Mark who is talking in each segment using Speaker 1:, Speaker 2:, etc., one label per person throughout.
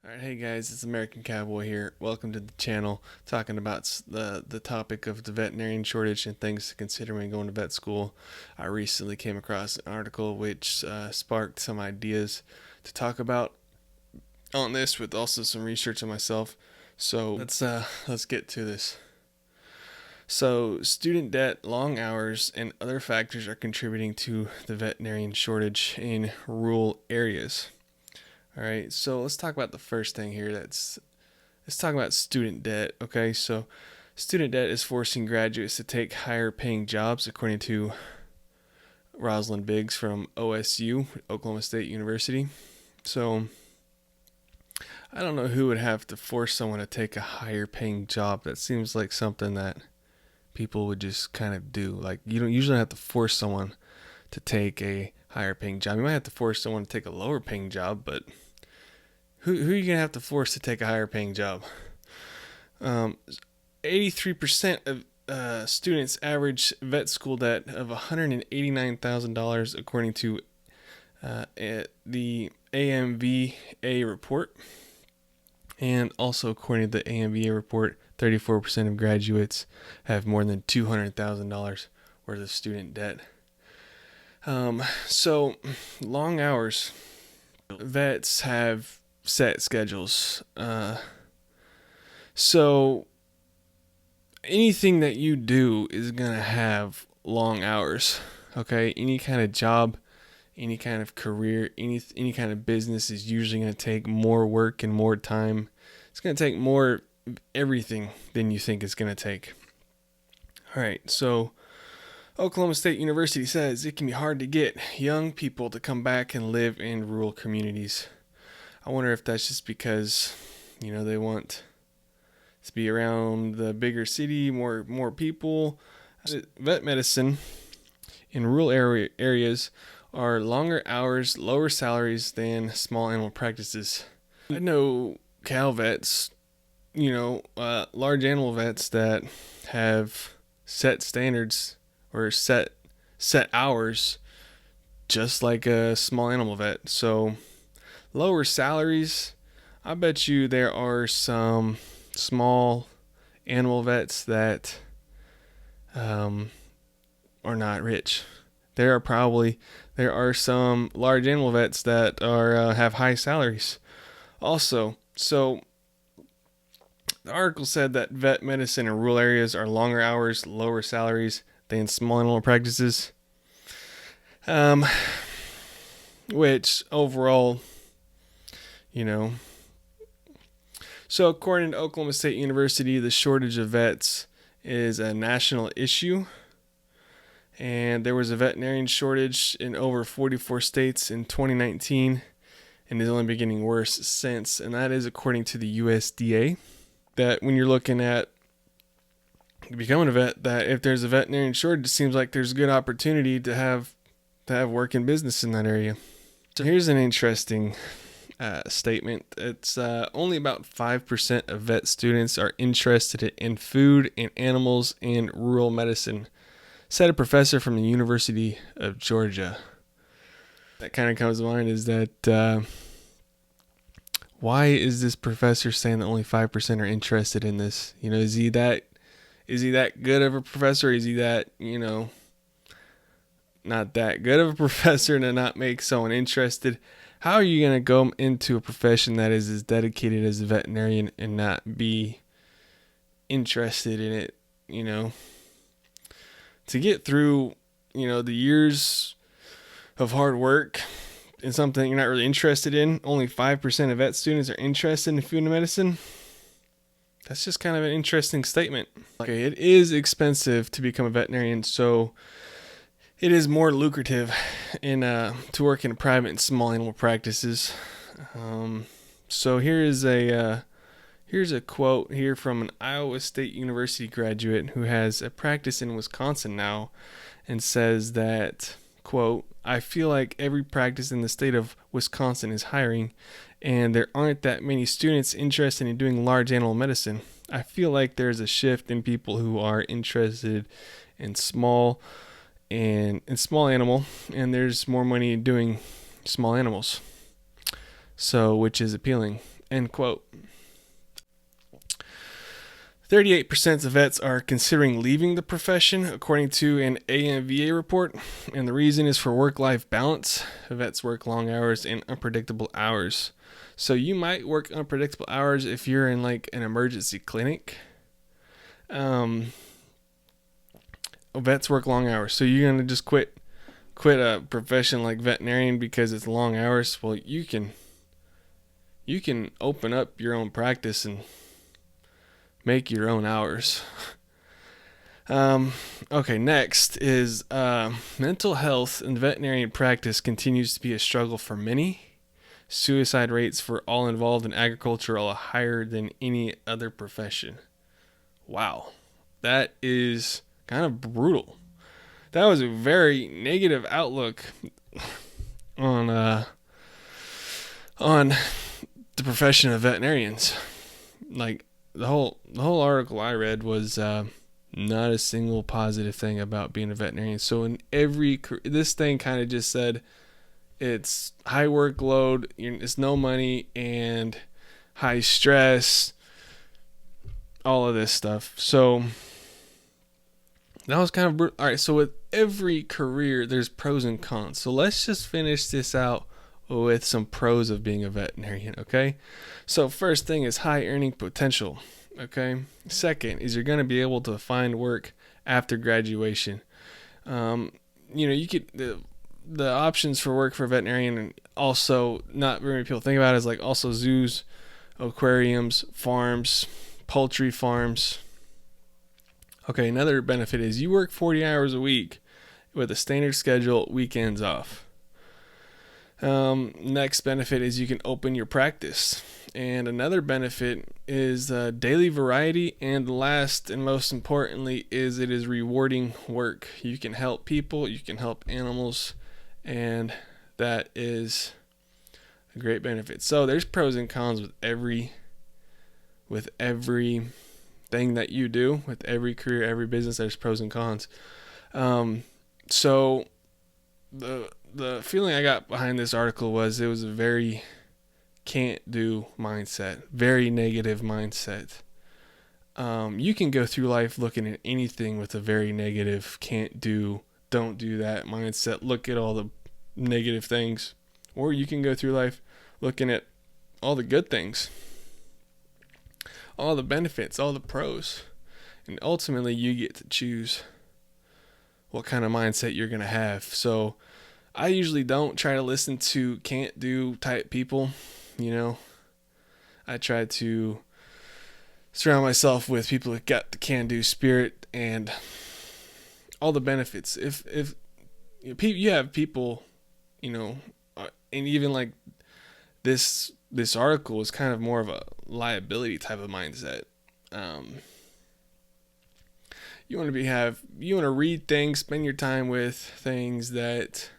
Speaker 1: Alright, hey guys, it's American Cowboy here. Welcome to the channel, talking about the topic of the veterinarian shortage and things to consider when going to vet school. I recently came across an article which sparked some ideas to talk about on this, with also some research on myself. So let's get to this. So, student debt, long hours, and other factors are contributing to the veterinarian shortage in rural areas. All right, so let's talk about the first thing here. Let's talk about student debt. Okay, so student debt is forcing graduates to take higher paying jobs, according to Rosalind Biggs from OSU, Oklahoma State University. So I don't know who would have to force someone to take a higher paying job. That seems like something that people would just kind of do. Like, you don't usually have to force someone to take a higher paying job. You might have to force someone to take a lower paying job, but who are you going to have to force to take a higher paying job? 83% of students average vet school debt of $189,000, according to the AMVA report. And also, according to the AMVA report, 34% of graduates have more than $200,000 worth of student debt. So, long hours. Vets have set schedules. So, anything that you do is going to have long hours. Okay? Any kind of job, any kind of career, any kind of business is usually going to take more work and more time. It's going to take more everything than you think it's going to take. All right, so Oklahoma State University says it can be hard to get young people to come back and live in rural communities. I wonder if that's just because, they want to be around the bigger city, more people. Vet medicine in rural areas are longer hours, lower salaries than small animal practices. I know cow vets, large animal vets that have set standards or set hours, just like a small animal vet. So lower salaries. I bet you there are some small animal vets that are not rich. There are some large animal vets that are have high salaries. Also, so the article said that vet medicine in rural areas are longer hours, lower salaries than small animal practices. Which overall, So according to Oklahoma State University, the shortage of vets is a national issue. And there was a veterinarian shortage in over 44 states in 2019, and is only been getting worse since. And that is according to the USDA. That when you're looking at becoming a vet, that if there's a veterinarian shortage, it seems like there's a good opportunity to have work in business in that area. So here's an interesting statement. It's only about 5% of vet students are interested in food and animals and rural medicine, said a professor from the University of Georgia. That kind of comes to mind is that why is this professor saying that only 5% are interested in this? Is he that good of a professor? Or is he that, not that good of a professor to not make someone interested? How are you going to go into a profession that is as dedicated as a veterinarian and not be interested in it, To get through, the years of hard work in something you're not really interested in, only 5% of vet students are interested in food and medicine. That's just kind of an interesting statement. Okay, it is expensive to become a veterinarian, so it is more lucrative to work in private and small animal practices. So here's a quote here from an Iowa State University graduate who has a practice in Wisconsin now, and says that, quote, "I feel like every practice in the state of Wisconsin is hiring, and there aren't that many students interested in doing large animal medicine. I feel like there's a shift in people who are interested in small animal, and there's more money doing small animals. So, which is appealing. End quote. 38% of vets are considering leaving the profession, according to an AMVA report, and the reason is for work-life balance. Vets work long hours and unpredictable hours. So you might work unpredictable hours if you're in like an emergency clinic. Vets work long hours, so you're gonna just quit a profession like veterinarian because it's long hours. Well, you can open up your own practice and make your own hours. Okay, next is mental health in veterinarian practice continues to be a struggle for many. Suicide rates for all involved in agriculture are higher than any other profession. Wow, that is kind of brutal. That was a very negative outlook on the profession of veterinarians. Like the whole article I read was not a single positive thing about being a veterinarian. So in this thing kind of just said it's high workload, it's no money, and high stress, all of this stuff. So that was kind of brutal. All right, so with every career, there's pros and cons. So let's just finish this out with some pros of being a veterinarian, okay? So first thing is high earning potential, okay? Second is you're going to be able to find work after graduation. You could the options for work for a veterinarian, and also not very many people think about it, is like also zoos, aquariums, farms, poultry farms. Okay, another benefit is you work 40 hours a week with a standard schedule, weekends off. Next benefit is you can open your practice. And another benefit is daily variety. And last and most importantly is it is rewarding work. You can help people, you can help animals, and that is a great benefit. So there's pros and cons with every thing that you do, with every career, every business. There's pros and cons. So the feeling I got behind this article was it was a very can't do mindset, very negative mindset. You can go through life looking at anything with a very negative can't do, don't do that mindset. Look at all the negative things. Or you can go through life looking at all the good things, all the benefits, all the pros. And ultimately you get to choose what kind of mindset you're going to have. So I usually don't try to listen to can't do type people. I try to surround myself with people that got the can do spirit and all the benefits. If you have people, and even like this article is kind of more of a liability type of mindset. You want to read things, spend your time with things that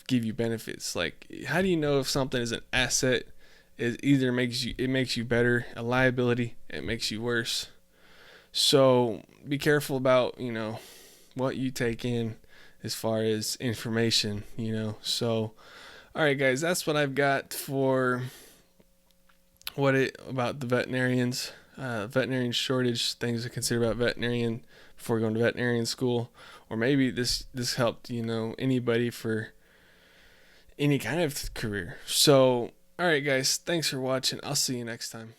Speaker 1: give you benefits. Like, how do you know if something is an asset? It either makes you better, a liability, it makes you worse. So be careful about what you take in as far as information. So all right, guys, that's what I've got for about the veterinarians. Veterinarian shortage, things to consider about veterinarian before going to veterinarian school, or maybe this helped anybody for any kind of career. So all right, guys, thanks for watching. I'll see you next time.